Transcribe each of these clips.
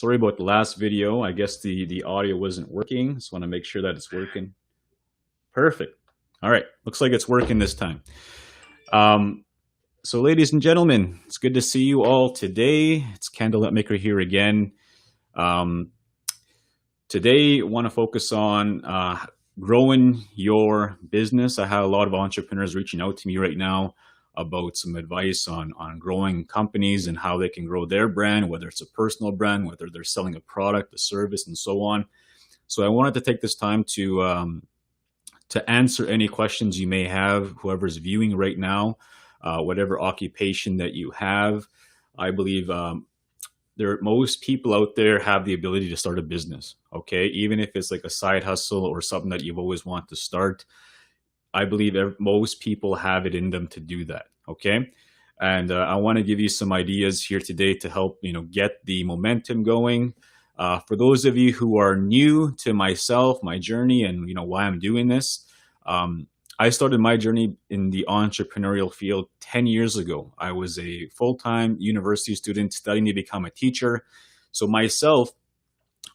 Sorry about the last video. I guess the audio wasn't working. Just want to make sure that it's working. Perfect. All right. Looks like it's working this time. Um, so, ladies and gentlemen, it's good to see you all today. It's Kendal Netmaker here again. Um, Today, I want to focus on growing your business. I have a lot of entrepreneurs reaching out to me right now about some advice on growing companies and how they can grow their brand, whether it's a personal brand, whether they're selling a product, a service, and so on. So I wanted to take this time to answer any questions you may have, whoever's viewing right now, whatever occupation that you have. I believe most people out there have the ability to start a business. Okay, even if it's like a side hustle or something that you've always wanted to start, I believe most people have it in them to do that. Okay. And I want to give you some ideas here today to help, get the momentum going. For those of you who are new to myself, my journey, and why I'm doing this, I started my journey in the entrepreneurial field 10 years ago. I was a full-time university student studying to become a teacher. So myself,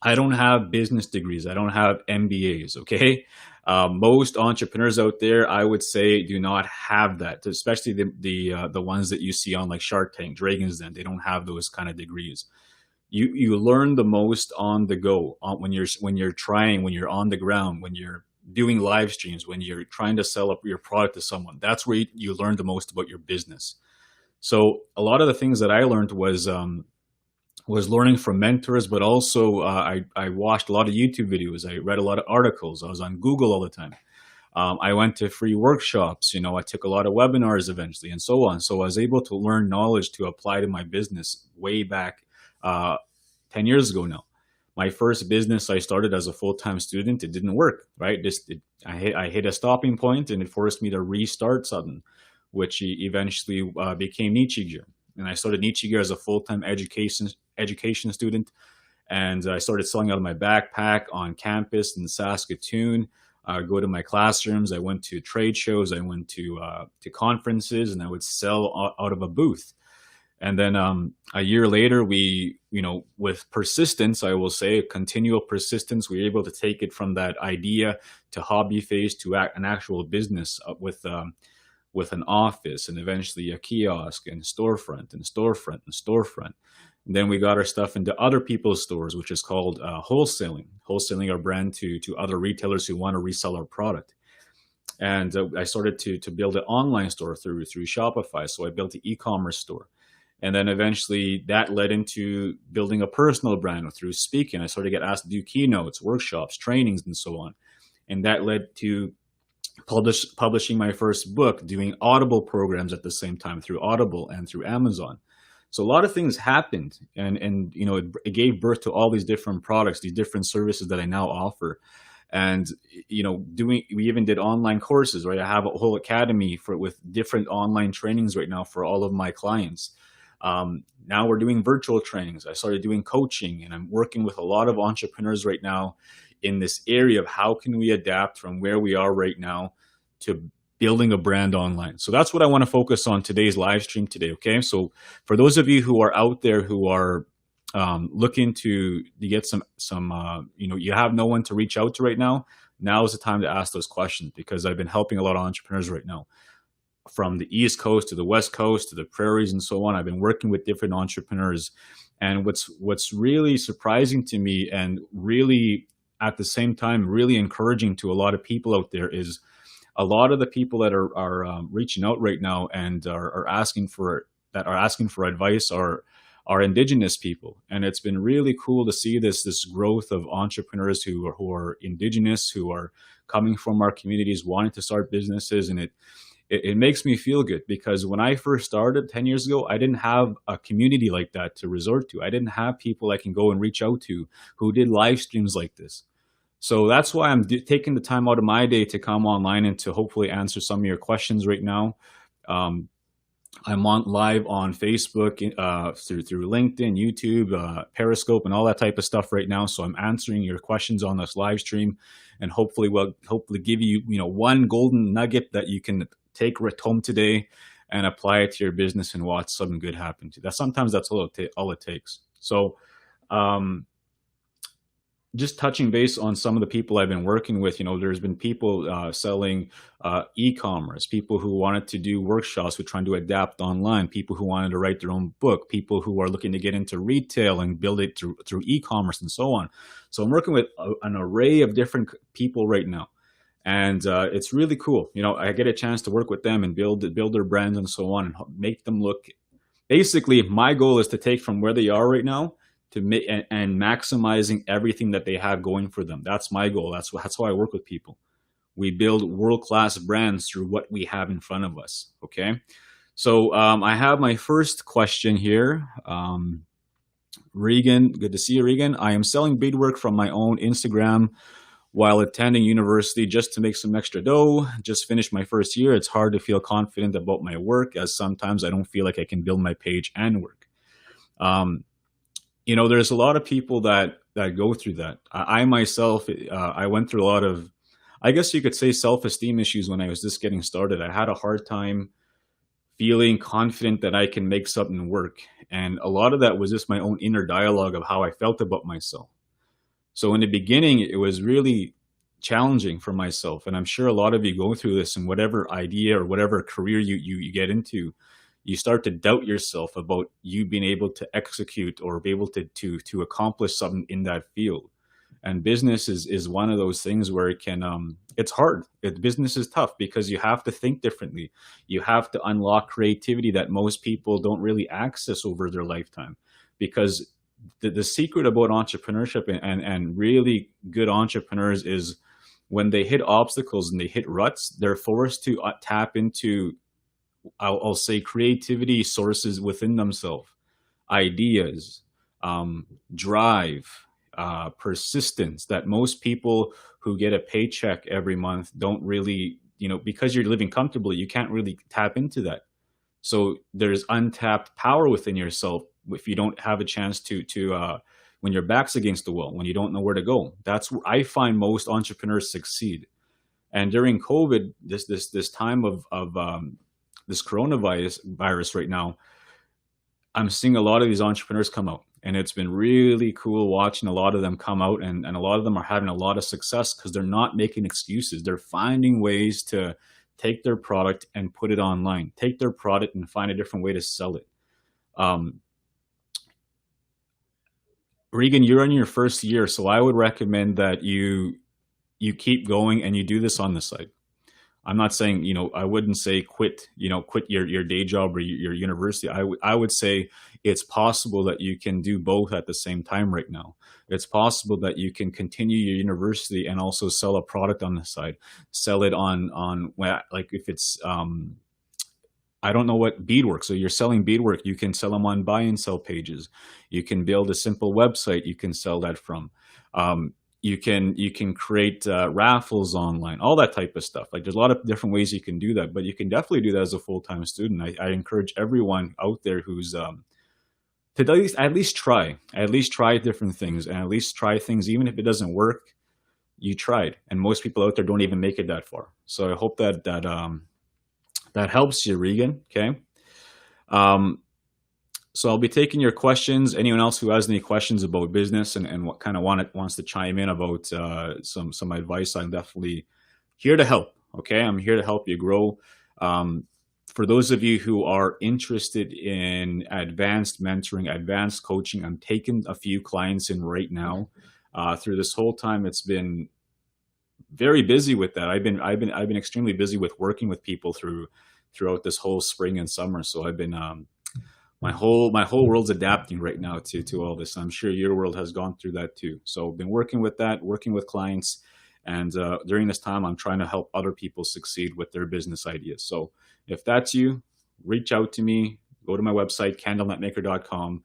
I don't have business degrees. I don't have MBAs. Okay. Most entrepreneurs out there, I would say, do not have that, especially the ones that you see on like Shark Tank, Dragon's Den. They don't have those kind of degrees. You learn the most on the go, when you're on the ground, when you're doing live streams, when you're trying to sell up your product to someone. That's where you learn the most about your business. So a lot of the things that I learned was learning from mentors, but also I watched a lot of YouTube videos. I read a lot of articles. I was on Google all the time. I went to free workshops. I took a lot of webinars eventually, and so on. So I was able to learn knowledge to apply to my business way back 10 years ago now. My first business I started as a full-time student. It didn't work, right? I hit a stopping point, and it forced me to restart something, which eventually became Niche Gear. And I started Niche Gear as a full-time education student, and I started selling out of my backpack on campus in Saskatoon. I go to my classrooms. I went to trade shows. I went to conferences, and I would sell out of a booth. And then a year later, with persistence, I will say, continual persistence, we were able to take it from that idea to hobby phase to an actual business with an office, and eventually a kiosk and storefront and storefront and storefront. And then we got our stuff into other people's stores, which is called wholesaling our brand to other retailers who want to resell our product. And I started to build an online store through Shopify. So I built an e-commerce store. And then eventually that led into building a personal brand through speaking. I started to get asked to do keynotes, workshops, trainings, and so on. And that led to publishing my first book, doing Audible programs at the same time through Audible and through Amazon. So a lot of things happened, and it gave birth to all these different products, these different services that I now offer. And we even did online courses, right? I have a whole academy with different online trainings right now for all of my clients. Now we're doing virtual trainings. I started doing coaching, and I'm working with a lot of entrepreneurs right now in this area of how can we adapt from where we are right now to building a brand online. So that's what I want to focus on today's live stream today. Okay. So for those of you who are out there who are looking to get some you have no one to reach out to right now, now is the time to ask those questions, because I've been helping a lot of entrepreneurs right now. From the East Coast to the West Coast to the prairies and so on. I've been working with different entrepreneurs. And what's really surprising to me, and really at the same time really encouraging to a lot of people out there, is a lot of the people that are reaching out right now and are asking for advice are Indigenous people. And it's been really cool to see this growth of entrepreneurs who are Indigenous, who are coming from our communities, wanting to start businesses. And it makes me feel good, because when I first started 10 years ago, I didn't have a community like that to resort to. I didn't have people I can go and reach out to who did live streams like this. So that's why I'm taking the time out of my day to come online and to hopefully answer some of your questions right now. I'm live on Facebook, through LinkedIn, YouTube, Periscope, and all that type of stuff right now. So I'm answering your questions on this live stream, and hopefully give you one golden nugget that you can take home today and apply it to your business and watch something good happen to you. Sometimes that's all it takes. So Um, just touching base on some of the people I've been working with, there's been people selling e-commerce, people who wanted to do workshops with trying to adapt online, people who wanted to write their own book, people who are looking to get into retail and build it through e-commerce and so on. So I'm working with an array of different people right now. And it's really cool. I get a chance to work with them and build their brands and so on, and make them look. Basically, my goal is to take from where they are right now to make and maximizing everything that they have going for them. That's my goal. That's how I work with people. We build world-class brands through what we have in front of us. Okay. So I have my first question here. Regan, good to see you, Regan. I am selling beadwork from my own Instagram while attending university just to make some extra dough. Just finished my first year. It's hard to feel confident about my work, as sometimes I don't feel like I can build my page and work. There's a lot of people that go through that. I myself, I went through a lot of, I guess you could say, self-esteem issues when I was just getting started. I had a hard time feeling confident that I can make something work. And a lot of that was just my own inner dialogue of how I felt about myself. So in the beginning, it was really challenging for myself. And I'm sure a lot of you go through this in whatever idea or whatever career you get into. You start to doubt yourself about you being able to execute or be able to accomplish something in that field. And business is one of those things where it's hard. Business is tough because you have to think differently. You have to unlock creativity that most people don't really access over their lifetime. Because the secret about entrepreneurship and really good entrepreneurs is when they hit obstacles and they hit ruts, they're forced to tap into, I'll say, creativity sources within themselves, ideas, drive, persistence that most people who get a paycheck every month don't really, because you're living comfortably, you can't really tap into that. So there's untapped power within yourself if you don't have a chance to when your back's against the wall, when you don't know where to go. That's where I find most entrepreneurs succeed. And during COVID, this time of this coronavirus right now, I'm seeing a lot of these entrepreneurs come out, and it's been really cool watching a lot of them come out, and a lot of them are having a lot of success because they're not making excuses. They're finding ways to take their product and put it online, take their product and find a different way to sell it. Regan, you're in your first year, so I would recommend that you keep going and you do this on the side. I'm not saying, I wouldn't say quit your day job or your university. I would say it's possible that you can do both at the same time right now. It's possible that you can continue your university and also sell a product on the side, sell it on like if it's, I don't know what beadwork. So you're selling beadwork. You can sell them on buy and sell pages. You can build a simple website. You can sell that from. You can create raffles online, all that type of stuff. Like there's a lot of different ways you can do that, but you can definitely do that as a full-time student. I encourage everyone out there who's to at least try different things, and at least try things, even if it doesn't work, you tried. And most people out there don't even make it that far. So I hope that helps you, Regan. Okay. So I'll be taking your questions. Anyone else who has any questions about business and what kind of wants to chime in about some advice, I'm definitely here to help. Okay, I'm here to help you grow. For those of you who are interested in advanced mentoring, advanced coaching, I'm taking a few clients in right now. Through this whole time, it's been very busy with that. I've been extremely busy with working with people throughout this whole spring and summer. So I've been my whole world's adapting right now to all this. I'm sure your world has gone through that too. So I've been working with clients, and during this time, I'm trying to help other people succeed with their business ideas. So if that's you, reach out to me. Go to my website, kendalnetmaker.com.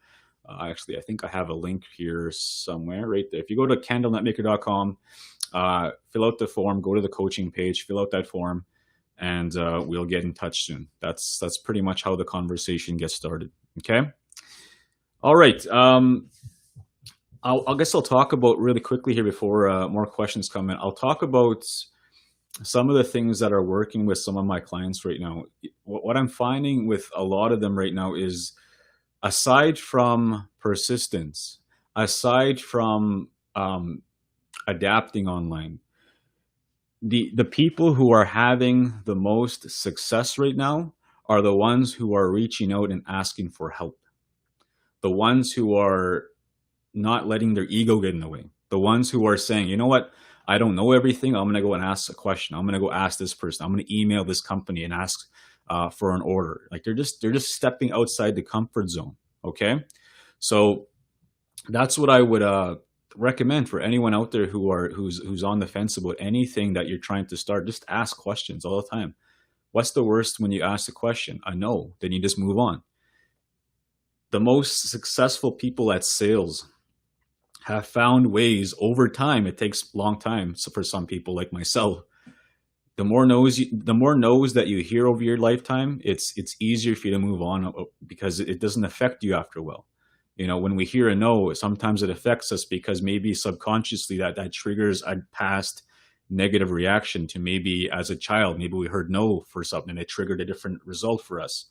Actually, I think I have a link here somewhere right there. If you go to kendalnetmaker.com, fill out the form, go to the coaching page, fill out that form, and we'll get in touch soon. That's pretty much how the conversation gets started. Okay. All right. I guess I'll talk about really quickly here before more questions come in. I'll talk about some of the things that are working with some of my clients right now. What I'm finding with a lot of them right now is, aside from persistence, aside from adapting online, the people who are having the most success right now are the ones who are reaching out and asking for help. The ones who are not letting their ego get in the way. The ones who are saying, you know what, I don't know everything. I'm going to go and ask a question. I'm going to go ask this person. I'm going to email this company and ask for an order. Like they're just stepping outside the comfort zone. Okay, so that's what I would recommend for anyone out there who's on the fence about anything that you're trying to start. Just ask questions all the time. What's the worst when you ask a question? A no. Then you just move on. The most successful people at sales have found ways over time. It takes a long time. So for some people like myself, the more no's that you hear over your lifetime, it's easier for you to move on because it doesn't affect you after a while. You know, when we hear a no, sometimes it affects us because maybe subconsciously that triggers a past negative reaction to maybe as a child, maybe we heard no for something and it triggered a different result for us.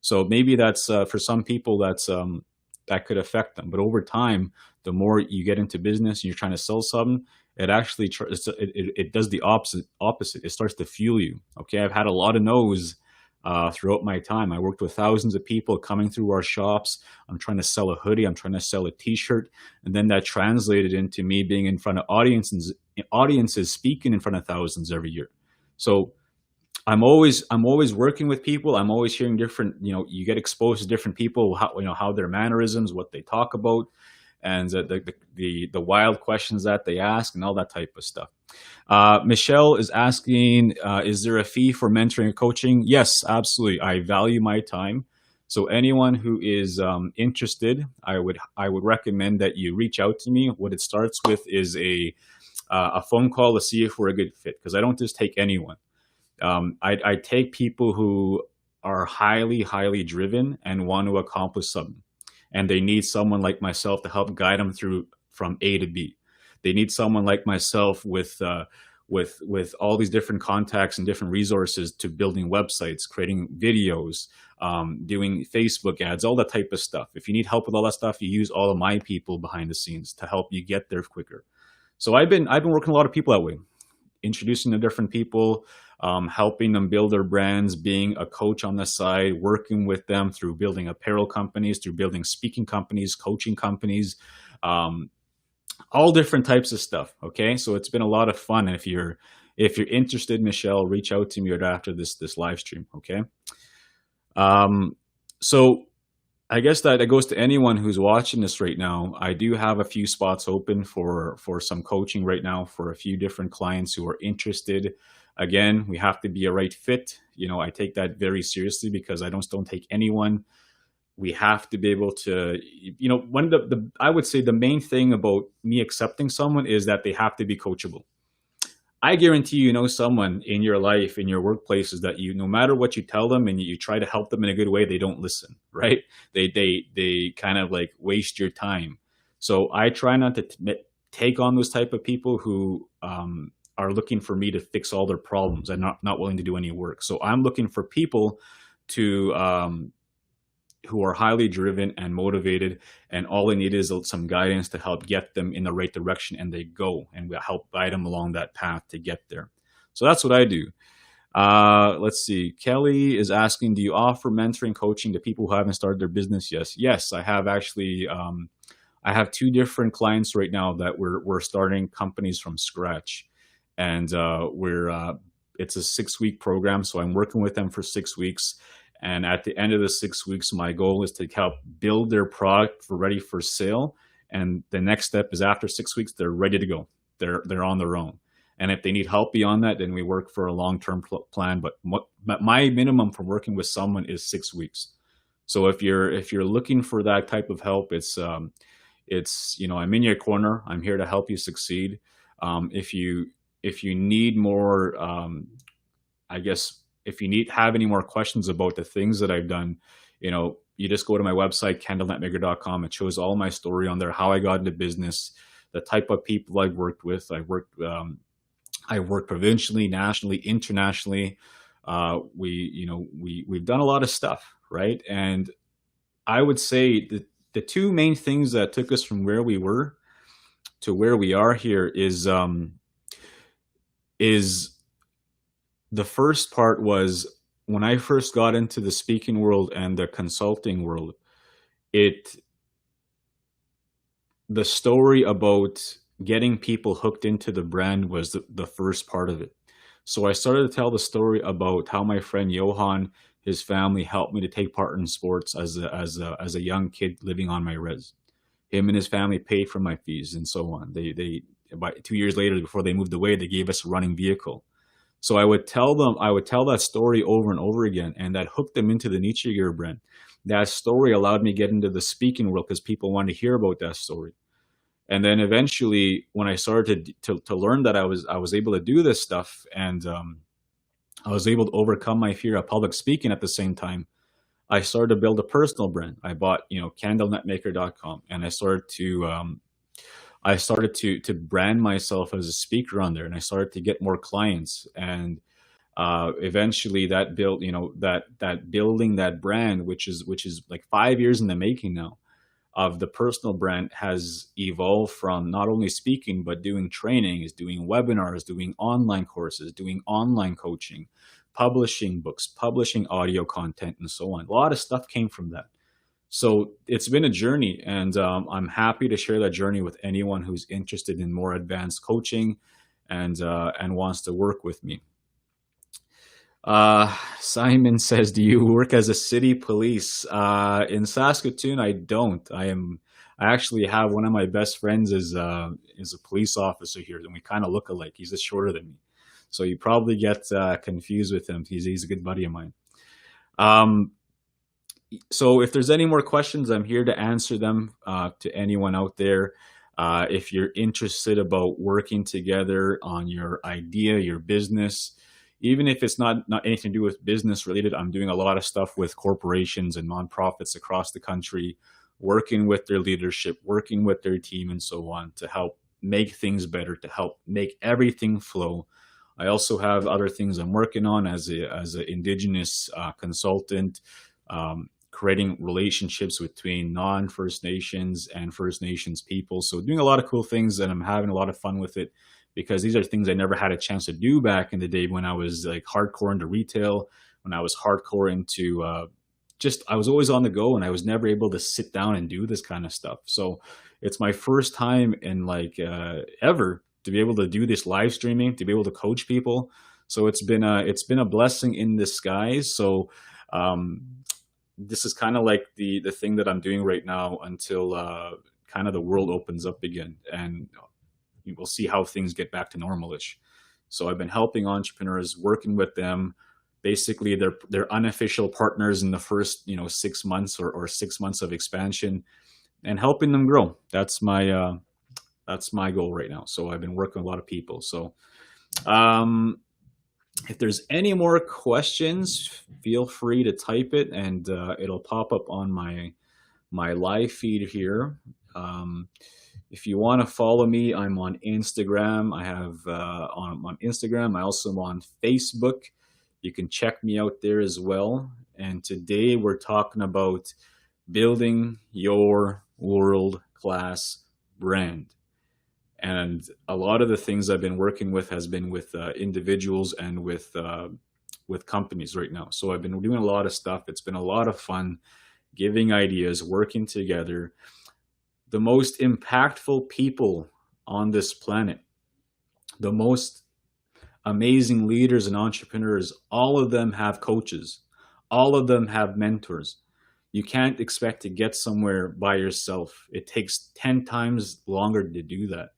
So maybe that's for some people that could affect them. But over time, the more you get into business and you're trying to sell something, it actually it does the opposite. It starts to fuel you. Okay, I've had a lot of no's throughout my time. I worked with thousands of people coming through our shops. I'm trying to sell a hoodie. I'm trying to sell a T-shirt, and then that translated into me being in front of audiences speaking in front of thousands every year. So I'm always working with people. I'm always hearing different. You get exposed to different people. How their mannerisms, what they talk about, and the wild questions that they ask, and all that type of stuff. Michelle is asking, is there a fee for mentoring and coaching? Yes, absolutely. I value my time. So anyone who is interested, I would recommend that you reach out to me. What it starts with is a phone call to see if we're a good fit, because I don't just take anyone. I take people who are highly, highly driven and want to accomplish something, and they need someone like myself to help guide them through from A to B. They need someone like myself with all these different contacts and different resources to building websites, creating videos, doing Facebook ads, all that type of stuff. If you need help with all that stuff, you use all of my people behind the scenes to help you get there quicker. So I've been working a lot of people that way, introducing to different people, helping them build their brands, being a coach on the side, working with them through building apparel companies, through building speaking companies, coaching companies, all different types of stuff. Okay, so it's been a lot of fun. And if you're interested, Michelle, reach out to me right after this live stream. Okay, so I guess that it goes to anyone who's watching this right now. I do have a few spots open for some coaching right now for a few different clients who are interested. Again, we have to be a right fit. I take that very seriously because I don't take anyone. We have to be able to, one of the I would say the main thing about me accepting someone is that they have to be coachable. I guarantee someone in your life, in your workplaces, that no matter what you tell them and you try to help them in a good way, they don't listen, right? They kind of like waste your time. So I try not to take on those type of people who are looking for me to fix all their problems and not willing to do any work. So I'm looking for people to who are highly driven and motivated, and all they need is some guidance to help get them in the right direction, and they go, and we help guide them along that path to get there. So that's what I do. Let's see. Kelly is asking, do you offer mentoring coaching to people who haven't started their business? Yes, I have actually. I have two different clients right now that we're starting companies from scratch, and it's a 6-week program. So I'm working with them for 6 weeks. And at the end of the 6 weeks, my goal is to help build their product ready for sale. And the next step is after 6 weeks, they're ready to go. They're on their own. And if they need help beyond that, then we work for a long-term plan. But my minimum for working with someone is 6 weeks. So if you're looking for that type of help, it's I'm in your corner. I'm here to help you succeed. If you need more, I guess. If you have any more questions about the things that I've done, you just go to my website, KendalNetmaker.com. It shows all my story on there, how I got into business, the type of people I've worked with. I worked provincially, nationally, internationally. We've done a lot of stuff, right? And I would say that the two main things that took us from where we were to where we are here is the first part was when I first got into the speaking world and the consulting world, it the story about getting people hooked into the brand was the first part of it. So I started to tell the story about how my friend Johan, his family helped me to take part in sports as a young kid living on my res. Him and his family paid for my fees and so on. They about 2 years later, before they moved away, they gave us a running vehicle. So I would tell that story over and over again, and that hooked them into the Nietzsche Gear brand. That story allowed me to get into the speaking world because people wanted to hear about that story. And then eventually, when I started to learn that I was able to do this stuff, and I was able to overcome my fear of public speaking at the same time, I started to build a personal brand. I bought, CandalNetmaker.com, and I started to brand myself as a speaker on there, and I started to get more clients. And eventually, that built, that building that brand, which is like 5 years in the making now, of the personal brand, has evolved from not only speaking but doing trainings, doing webinars, doing online courses, doing online coaching, publishing books, publishing audio content, and so on. A lot of stuff came from that. So it's been a journey, and I'm happy to share that journey with anyone who's interested in more advanced coaching and wants to work with me. Simon says, "Do you work as a city police?" In Saskatoon, I don't. I actually have one of my best friends is a police officer here, and we kind of look alike. He's just shorter than me, so you probably get confused with him. He's a good buddy of mine. So if there's any more questions, I'm here to answer them to anyone out there. If you're interested about working together on your idea, your business, even if it's not anything to do with business related, I'm doing a lot of stuff with corporations and nonprofits across the country, working with their leadership, working with their team, and so on, to help make things better, to help make everything flow. I also have other things I'm working on as an Indigenous consultant, creating relationships between non-First Nations and First Nations people. So doing a lot of cool things, and I'm having a lot of fun with it, because these are things I never had a chance to do back in the day when I was like hardcore into retail, when I was hardcore into I was always on the go, and I was never able to sit down and do this kind of stuff. So it's my first time in ever to be able to do this live streaming, to be able to coach people. So it's been a blessing in disguise. So this is kind of like the thing that I'm doing right now until kind of the world opens up again, and we'll see how things get back to normalish. So I've been helping entrepreneurs, working with them. Basically, they're unofficial partners in the first 6 months or 6 months of expansion, and helping them grow. That's my goal right now. So I've been working with a lot of people. So if there's any more questions, feel free to type it, and it'll pop up on my live feed here. If you want to follow me, I'm on Instagram. I'm on Instagram. I also am on Facebook. You can check me out there as well. And today we're talking about building your world-class brand. And a lot of the things I've been working with has been with individuals and with companies right now. So I've been doing a lot of stuff. It's been a lot of fun, giving ideas, working together. The most impactful people on this planet, the most amazing leaders and entrepreneurs, all of them have coaches. All of them have mentors. You can't expect to get somewhere by yourself. It takes 10 times longer to do that.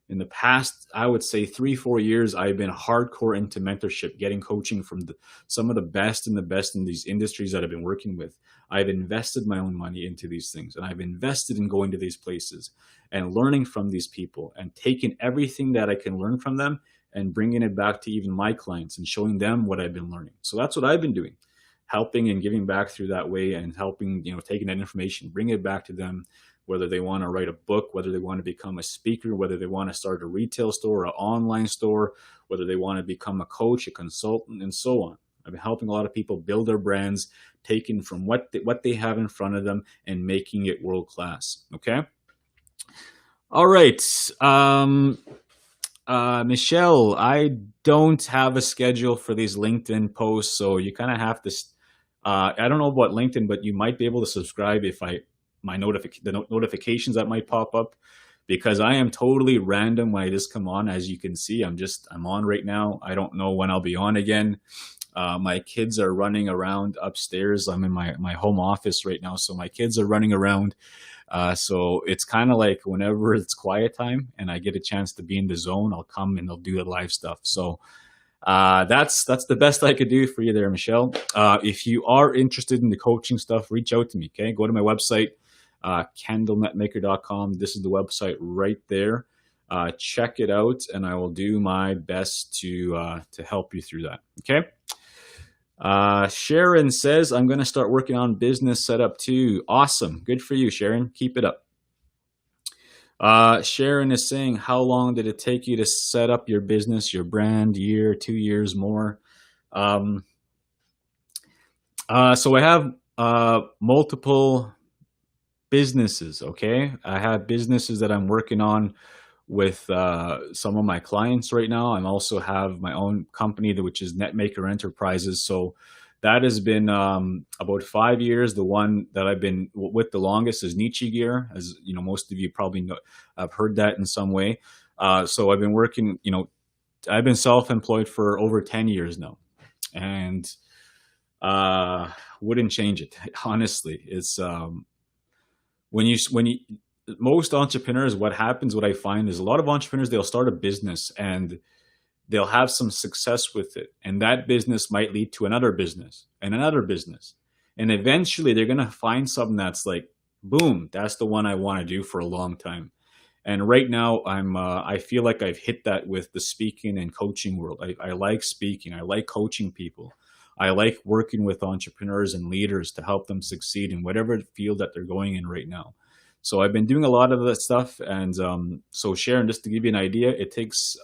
In the past, I would say 3-4 years, I've been hardcore into mentorship, getting coaching from some of the best in these industries that I've been working with. I've invested my own money into these things, and I've invested in going to these places and learning from these people, and taking everything that I can learn from them and bringing it back to even my clients and showing them what I've been learning. So that's what I've been doing, helping and giving back through that way, and helping, taking that information, bring it back to them, whether they want to write a book, whether they want to become a speaker, whether they want to start a retail store, an online store, whether they want to become a coach, a consultant, and so on. I've been helping a lot of people build their brands, taking from what they have in front of them and making it world class. Okay. All right. Michelle, I don't have a schedule for these LinkedIn posts, so you kind of have to. I don't know about LinkedIn, but you might be able to subscribe if the notifications that might pop up, because I am totally random when I just come on. As you can see, I'm on right now. I don't know when I'll be on again. My kids are running around upstairs. I'm in my home office right now, so my kids are running around. So it's kind of like whenever it's quiet time and I get a chance to be in the zone, I'll come and I'll do the live stuff. So that's the best I could do for you there, Michelle. If you are interested in the coaching stuff, reach out to me. Okay, go to my website, kendalnetmaker.com. This is the website right there. Check it out, and I will do my best to help you through that. Okay. Sharon says, I'm going to start working on business setup too. Awesome. Good for you, Sharon. Keep it up. Sharon is saying, how long did it take you to set up your business, your brand? Year, 2 years, more? So I have multiple businesses. Okay. I have businesses that I'm working on with some of my clients right now. I also have my own company, which is Netmaker Enterprises. So that has been about 5 years. The one that I've been with the longest is Nietzsche Gear. As you know, most of you probably know, I've heard that in some way. So I've been working, I've been self-employed for over 10 years now, and wouldn't change it. Honestly, it's when you most entrepreneurs, what I find is a lot of entrepreneurs, they'll start a business and they'll have some success with it. And that business might lead to another business and another business. And eventually they're going to find something that's like, boom, that's the one I want to do for a long time. And right now I feel like I've hit that with the speaking and coaching world. I like speaking. I like coaching people. I like working with entrepreneurs and leaders to help them succeed in whatever field that they're going in right now. So I've been doing a lot of that stuff. And so Sharon, just to give you an idea, it takes,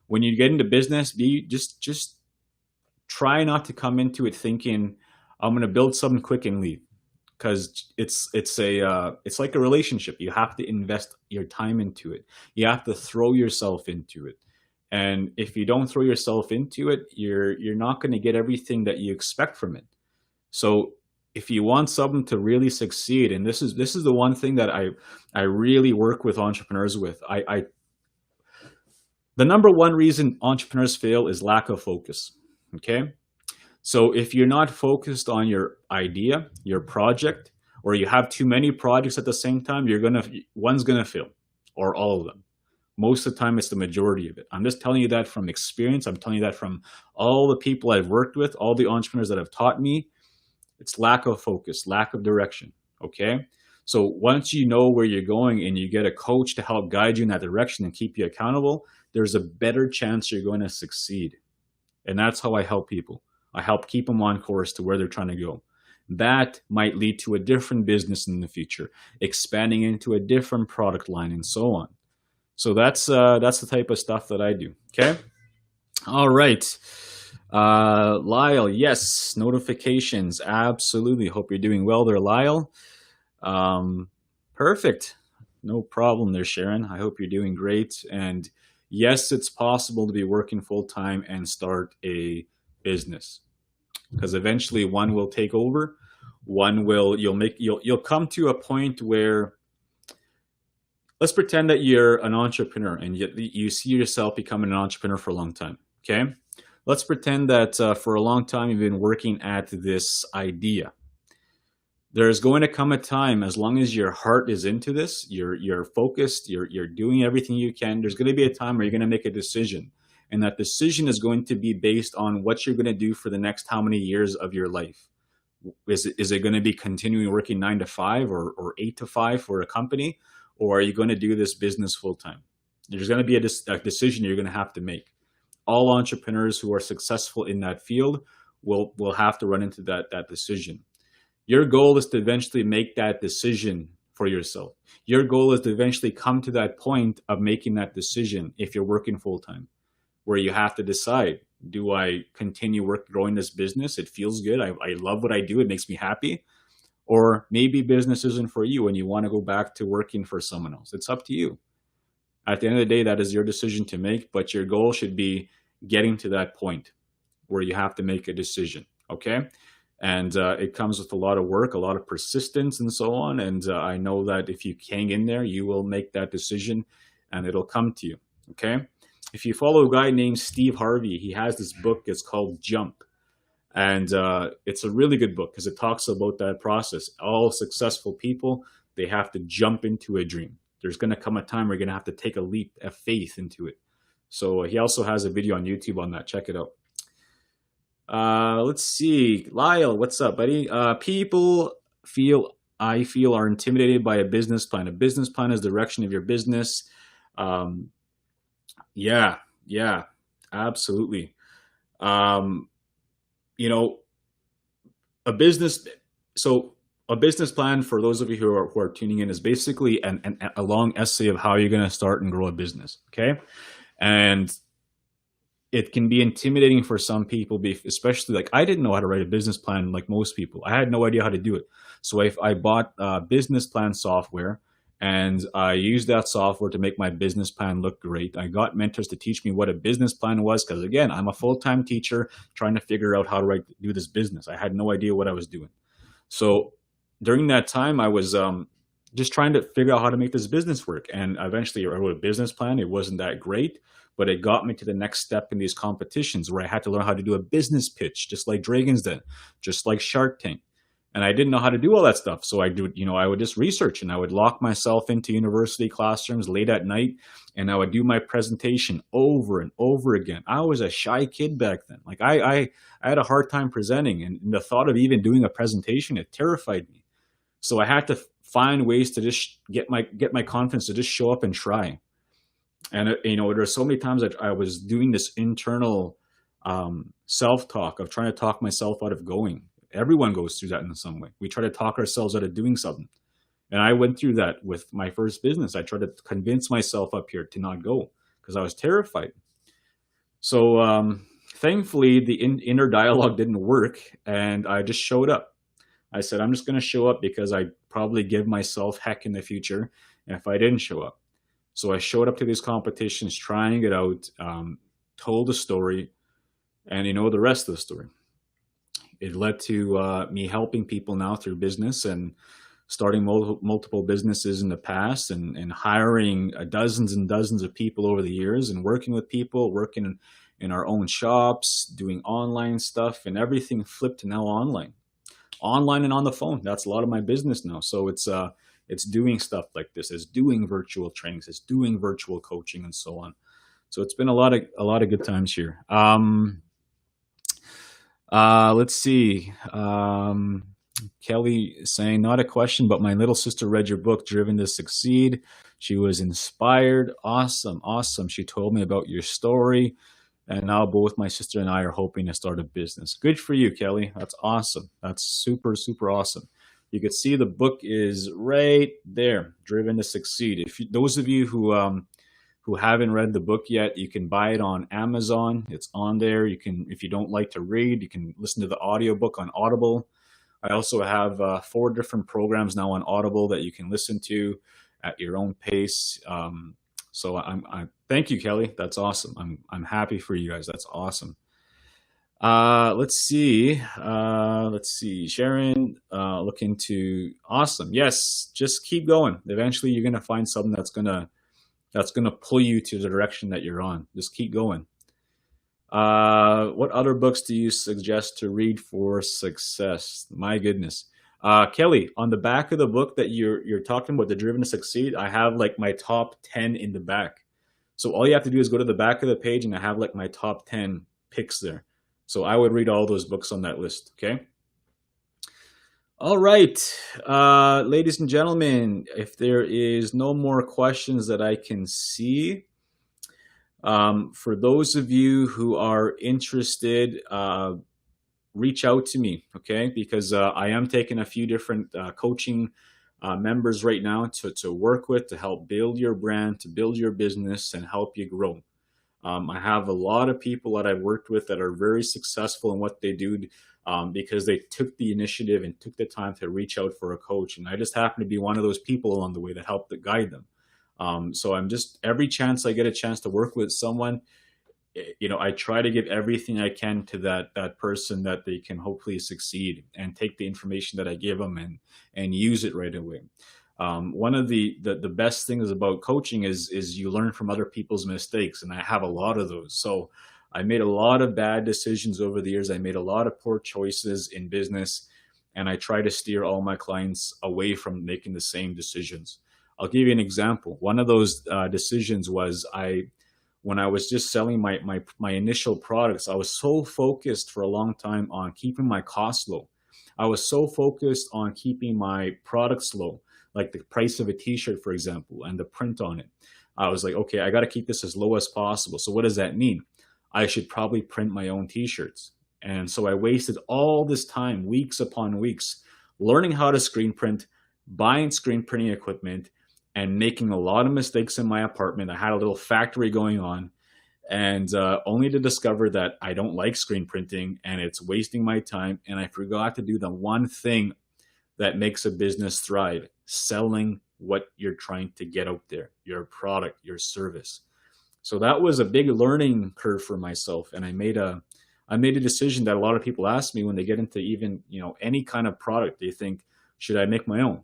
when you get into business, just try not to come into it thinking, I'm going to build something quick and leave. Because it's like a relationship. You have to invest your time into it. You have to throw yourself into it. And if you don't throw yourself into it, you're not going to get everything that you expect from it. So if you want something to really succeed, and this is the one thing that I really work with entrepreneurs with. The number one reason entrepreneurs fail is lack of focus. Okay. So if you're not focused on your idea, your project, or you have too many projects at the same time, one's gonna fail, or all of them. Most of the time, it's the majority of it. I'm just telling you that from experience. I'm telling you that from all the people I've worked with, all the entrepreneurs that have taught me. It's lack of focus, lack of direction. Okay. So once you know where you're going and you get a coach to help guide you in that direction and keep you accountable, there's a better chance you're going to succeed. And that's how I help people. I help keep them on course to where they're trying to go. That might lead to a different business in the future, expanding into a different product line, and so on. So that's the type of stuff that I do. Okay. All right. Lyle, yes, notifications. Absolutely. Hope you're doing well there, Lyle. Perfect. No problem there, Sharon. I hope you're doing great. And yes, it's possible to be working full time and start a business, because eventually one will take over. You'll come to a point where, let's pretend that you're an entrepreneur and you see yourself becoming an entrepreneur for a long time. Okay. Let's pretend that for a long time you've been working at this idea. There's going to come a time, as long as your heart is into this, you're focused, you're doing everything you can, there's going to be a time where you're going to make a decision. And that decision is going to be based on what you're going to do for the next how many years of your life. Is it going to be continuing working 9 to 5 or 8 to 5 for a company? Or are you going to do this business full time? There's going to be a decision you're going to have to make. All entrepreneurs who are successful in that field will have to run into that decision. Your goal is to eventually make that decision for yourself. Your goal is to eventually come to that point of making that decision if you're working full time, where you have to decide, Do I continue growing this business? It feels good. I love what I do. It makes me happy. Or maybe business isn't for you and you want to go back to working for someone else. It's up to you. At the end of the day, that is your decision to make, but your goal should be getting to that point where you have to make a decision. Okay. And it comes with a lot of work, a lot of persistence, and so on. And I know that if you hang in there, you will make that decision and it'll come to you. Okay. If you follow a guy named Steve Harvey, he has this book. It's called Jump. And it's a really good book because it talks about that process. All successful people, they have to jump into a dream. There's going to come a time where you're going to have to take a leap of faith into it. So he also has a video on YouTube on that. Check it out. Let's see. Lyle, what's up, buddy? People I feel are intimidated by a business plan. A business plan is the direction of your business. Yeah, absolutely. Um, you know, a business. So a business plan, for those of you who are tuning in, is basically a long essay of how you're going to start and grow a business. Okay. And it can be intimidating for some people, especially like I didn't know how to write a business plan like most people. I had no idea how to do it. So I bought business plan software and I used that software to make my business plan look great. I got mentors to teach me what a business plan was because, again, I'm a full-time teacher trying to figure out how to do this business. I had no idea what I was doing. So during that time, I was just trying to figure out how to make this business work. And eventually I wrote a business plan. It wasn't that great, but it got me to the next step in these competitions where I had to learn how to do a business pitch, just like Dragon's Den, just like Shark Tank. And I didn't know how to do all that stuff. So I would just research and I would lock myself into university classrooms late at night and I would do my presentation over and over again. I was a shy kid back then. Like I had a hard time presenting, and the thought of even doing a presentation, it terrified me. So I had to find ways to just get my confidence to just show up and try. And there's so many times that I was doing this internal self-talk of trying to talk myself out of going. Everyone goes through that in some way. We try to talk ourselves out of doing something. And I went through that with my first business. I tried to convince myself up here to not go because I was terrified. So thankfully, the inner dialogue didn't work and I just showed up. I said, I'm just going to show up because I probably give myself heck in the future if I didn't show up. So I showed up to these competitions, trying it out, told a story, and the rest of the story. It led to me helping people now through business and starting multiple businesses in the past and hiring dozens and dozens of people over the years and working with people, working in our own shops, doing online stuff, and everything flipped now online and on the phone. That's a lot of my business now. So it's doing stuff like this. It's doing virtual trainings. It's doing virtual coaching and so on. So it's been a lot of good times here. Let's see. Kelly saying, not a question, but my little sister read your book, Driven to Succeed. She was inspired. Awesome. She told me about your story. And now both my sister and I are hoping to start a business. Good for you, Kelly. That's awesome. That's super, super awesome. You can see the book is right there, Driven to Succeed. Those of you who haven't read the book yet, you can buy it on Amazon. It's on there. You can, if you don't like to read, you can listen to the audiobook on Audible. I also have 4 different programs now on Audible that you can listen to at your own pace. So I thank you, Kelly. That's awesome. I'm happy for you guys. That's awesome. Let's see. Sharon, look into awesome. Yes, just keep going. Eventually, you're gonna find something that's gonna pull you to the direction that you're on. Just keep going. What other books do you suggest to read for success? My goodness. Kelly, on the back of the book that you're talking about, the Driven to Succeed, I have like my top 10 in the back. So all you have to do is go to the back of the page and I have like my top 10 picks there. So I would read all those books on that list. Okay. All right, ladies and gentlemen, if there is no more questions that I can see, for those of you who are interested, reach out to me, okay? Because I am taking a few different coaching members right now to work with, to help build your brand, to build your business and help you grow. I have a lot of people that I've worked with that are very successful in what they do, because they took the initiative and took the time to reach out for a coach. And I just happen to be one of those people along the way that helped to guide them. So I'm just, every chance I get a chance to work with someone, I try to give everything I can to that person, that they can hopefully succeed, and take the information that I give them and use it right away. One of the best things about coaching is you learn from other people's mistakes, and I have a lot of those. So I made a lot of bad decisions over the years. I made a lot of poor choices in business, and I try to steer all my clients away from making the same decisions. I'll give you an example. One of those decisions was, when I was just selling my initial products, I was so focused for a long time on keeping my costs low. I was so focused on keeping my products low, like the price of a t-shirt, for example, and the print on it. I was like, okay, I got to keep this as low as possible. So what does that mean? I should probably print my own t-shirts. And so I wasted all this time, weeks upon weeks, learning how to screen print, buying screen printing equipment, and making a lot of mistakes in my apartment. I had a little factory going on, and only to discover that I don't like screen printing and it's wasting my time. And I forgot to do the one thing that makes a business thrive: selling what you're trying to get out there, your product, your service. So that was a big learning curve for myself. And I made a decision that a lot of people ask me when they get into even, any kind of product. They think, should I make my own?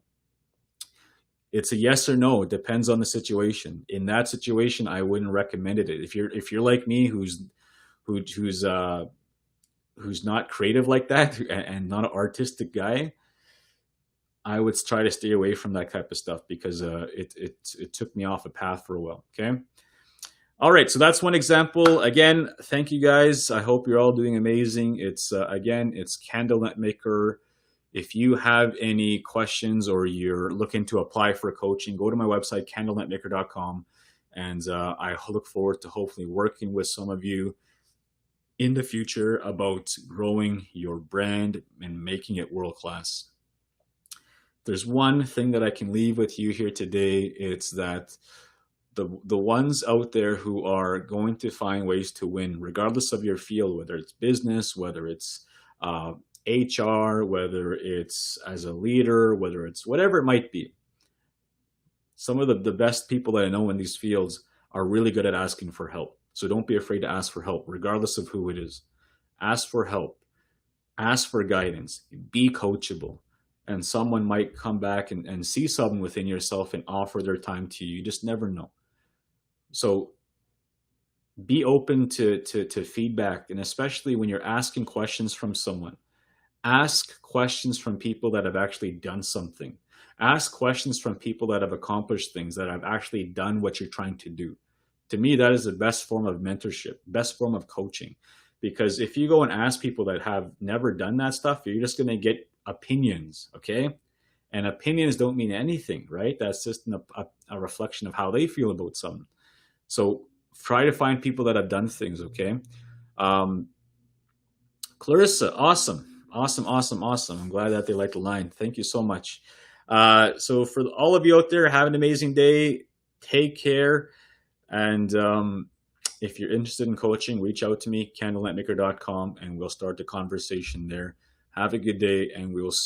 It's a yes or no. It depends on the situation. In that situation, I wouldn't recommend it. If you're like me, who's not creative like that and not an artistic guy, I would try to stay away from that type of stuff, because it took me off a path for a while. Okay. All right. So that's one example. Again, thank you guys. I hope you're all doing amazing. It's Kendal Netmaker. If you have any questions or you're looking to apply for coaching, go to my website, kendalnetmaker.com. And I look forward to hopefully working with some of you in the future about growing your brand and making it world-class. There's one thing that I can leave with you here today. It's that the ones out there who are going to find ways to win, regardless of your field, whether it's business, whether it's HR, whether it's as a leader, whether it's whatever it might be. Some of the best people that I know in these fields are really good at asking for help. So don't be afraid to ask for help, regardless of who it is. Ask for help. Ask for guidance. Be coachable. And someone might come back and see something within yourself and offer their time to you. You just never know. So be open to feedback, and especially when you're asking questions from someone. Ask questions from people that have actually done something. Ask questions from people that have accomplished things, that have actually done what you're trying to do. To me, that is the best form of mentorship, best form of coaching. Because if you go and ask people that have never done that stuff, you're just going to get opinions, okay? And opinions don't mean anything, right? That's just a reflection of how they feel about something. So try to find people that have done things, okay? Clarissa, awesome. Awesome. I'm glad that they liked the line. Thank you so much. So for all of you out there, have an amazing day. Take care. And if you're interested in coaching, reach out to me, kendalnetmaker.com, and we'll start the conversation there. Have a good day, and we will see